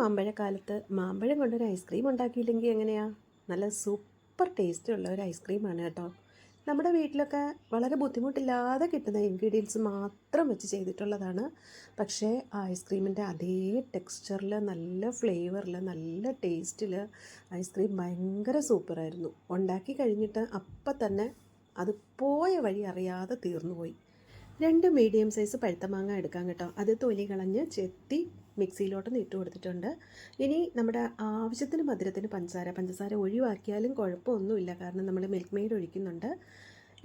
മാമ്പഴക്കാലത്ത് മാമ്പഴം കൊണ്ടൊരു ഐസ്ക്രീം ഉണ്ടാക്കിയില്ലെങ്കിൽ എങ്ങനെയാ? നല്ല സൂപ്പർ ടേസ്റ്റുള്ള ഒരു ഐസ്ക്രീമാണ് കേട്ടോ. നമ്മുടെ വീട്ടിലൊക്കെ വളരെ ബുദ്ധിമുട്ടില്ലാതെ കിട്ടുന്ന ഇൻഗ്രീഡിയൻസ് മാത്രം വെച്ച് ചെയ്തിട്ടുള്ളതാണ്. പക്ഷേ ആ ഐസ്ക്രീമിൻ്റെ അതേ ടെക്സ്ചറിൽ, നല്ല ഫ്ലേവറിൽ, നല്ല ടേസ്റ്റിൽ ഐസ്ക്രീം ഭയങ്കര സൂപ്പറായിരുന്നു. ഉണ്ടാക്കി കഴിഞ്ഞിട്ട് അപ്പം തന്നെ അത് പോയ വഴി അറിയാതെ തീർന്നുപോയി. 2 മീഡിയം സൈസ് പഴുത്ത മാങ്ങ എടുക്കാം കേട്ടോ. അത് തൊലി കളഞ്ഞ് ചെത്തി മിക്സിയിലോട്ടൊന്ന് ഇട്ട് കൊടുത്തിട്ടുണ്ട്. ഇനി നമ്മുടെ ആവശ്യത്തിന് മധുരത്തിന് പഞ്ചസാര ഒഴിവാക്കിയാലും കുഴപ്പമൊന്നുമില്ല, കാരണം നമ്മൾ മിൽക്ക് മെയ്ഡ് ഒഴിക്കുന്നുണ്ട്.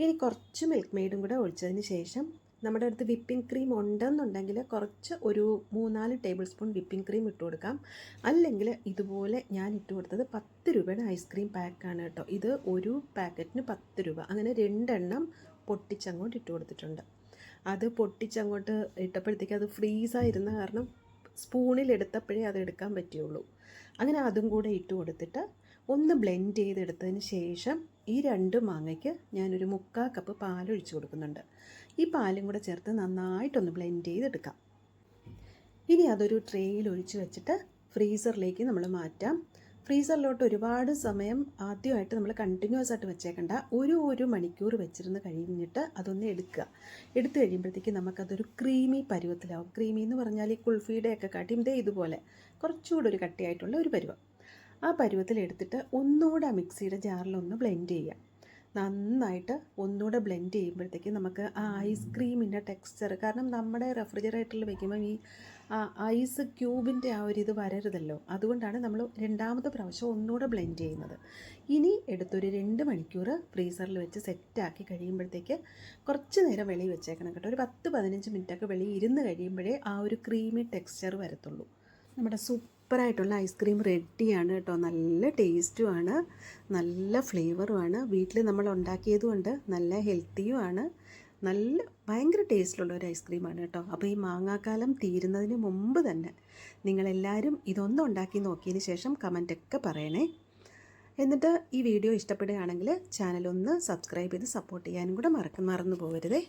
ഇനി കുറച്ച് മിൽക്ക് മെയ്ഡും കൂടെ ഒഴിച്ചതിന് ശേഷം നമ്മുടെ അടുത്ത് വിപ്പിംഗ് ക്രീം ഉണ്ടെന്നുണ്ടെങ്കിൽ കുറച്ച് ഒരു 3-4 ടേബിൾ സ്പൂൺ വിപ്പിംഗ് ക്രീം ഇട്ട് കൊടുക്കാം. അല്ലെങ്കിൽ ഇതുപോലെ ഞാൻ ഇട്ട് കൊടുത്തത് 10 രൂപയുടെ ഐസ്ക്രീം പാക്കാണ് കേട്ടോ. ഇത് ഒരു പാക്കറ്റിന് 10 രൂപ. അങ്ങനെ 2 എണ്ണം പൊട്ടിച്ചങ്ങോട്ട് ഇട്ട് കൊടുത്തിട്ടുണ്ട്. അത് പൊട്ടിച്ചങ്ങോട്ട് ഇട്ടപ്പോഴത്തേക്ക് അത് ഫ്രീസായിരുന്ന കാരണം സ്പൂണിലെടുത്തപ്പോഴേ അത് എടുക്കാൻ പറ്റുള്ളൂ. അങ്ങനെ അതും കൂടെ ഇട്ട് കൊടുത്തിട്ട് ഒന്ന് ബ്ലെൻഡ് ചെയ്തെടുത്തതിന് ശേഷം ഈ 2 മാങ്ങയ്ക്ക് ഞാനൊരു 3/4 കപ്പ് പാലൊഴിച്ച് കൊടുക്കുന്നുണ്ട്. ഈ പാലും കൂടെ ചേർത്ത് നന്നായിട്ടൊന്ന് ബ്ലെൻഡ് ചെയ്തെടുക്കാം. ഇനി അതൊരു ട്രേയിൽ ഒഴിച്ച് വെച്ചിട്ട് ഫ്രീസറിലേക്ക് നമ്മൾ മാറ്റാം. ഫ്രീസറിലോട്ട് ഒരുപാട് സമയം ആദ്യമായിട്ട് നമ്മൾ കണ്ടിന്യൂസ് ആയിട്ട് വെച്ചേക്കണ്ട. ഒരു മണിക്കൂർ വെച്ചിരുന്ന് കഴിഞ്ഞിട്ട് അതൊന്ന് എടുത്ത് കഴിയുമ്പോഴത്തേക്ക് നമുക്കതൊരു ക്രീമി പരുവത്തിലാവും. ക്രീമി എന്ന് പറഞ്ഞാൽ ഈ കുൾഫിയുടെയൊക്കെ കാട്ടിയും ഇതുപോലെ കുറച്ചുകൂടെ ഒരു കട്ടിയായിട്ടുള്ള ഒരു പരുവം. ആ പരുവത്തിൽ എടുത്തിട്ട് ഒന്നുകൂടെ ആ മിക്സിയുടെ ജാറിലൊന്ന് ബ്ലെൻഡ് ചെയ്യാം. നന്നായിട്ട് ഒന്നുകൂടെ ബ്ലെൻഡ് ചെയ്യുമ്പോഴത്തേക്ക് നമുക്ക് ആ ഐസ്ക്രീമിൻ്റെ ടെക്സ്ചർ, കാരണം നമ്മുടെ റെഫ്രിജറേറ്ററിൽ വയ്ക്കുമ്പോൾ ഈ ഐസ് ക്യൂബിൻ്റെ ആ ഒരു ഇത് വരരുതല്ലോ, അതുകൊണ്ടാണ് നമ്മൾ 2ാമത്തെ പ്രാവശ്യം ഒന്നുകൂടെ ബ്ലെൻഡ് ചെയ്യുന്നത്. ഇനി എടുത്തൊരു 2 മണിക്കൂർ ഫ്രീസറിൽ വെച്ച് സെറ്റാക്കി കഴിയുമ്പോഴത്തേക്ക് കുറച്ച് നേരം വെളിയിൽ വെച്ചേക്കണം കേട്ടോ. ഒരു 10-15 മിനിറ്റൊക്കെ വെളിയിൽ ഇരുന്ന് കഴിയുമ്പോഴേ ആ ഒരു ക്രീമി ടെക്സ്ചർ വരത്തുള്ളൂ. നമ്മുടെ സൂപ്പറായിട്ടുള്ള ഐസ്ക്രീം റെഡിയാണ് കേട്ടോ. നല്ല ടേസ്റ്റുമാണ്, നല്ല ഫ്ലേവറുമാണ്. വീട്ടിൽ നമ്മൾ ഉണ്ടാക്കിയതുകൊണ്ട് നല്ല ഹെൽത്തിയുമാണ്. നല്ല ഭയങ്കര ടേസ്റ്റിലുള്ള ഒരു ഐസ്ക്രീമാണ് കേട്ടോ. അപ്പോൾ ഈ മാങ്ങാക്കാലം തീരുന്നതിന് മുമ്പ് തന്നെ നിങ്ങളെല്ലാവരും ഇതൊന്നും ഉണ്ടാക്കി നോക്കിയതിന് ശേഷം കമൻറ്റൊക്കെ പറയണേ. എന്നിട്ട് ഈ വീഡിയോ ഇഷ്ടപ്പെടുകയാണെങ്കിൽ ചാനലൊന്ന് സബ്സ്ക്രൈബ് ചെയ്ത് സപ്പോർട്ട് ചെയ്യാനും കൂടെ മറന്നു പോകരുതേ.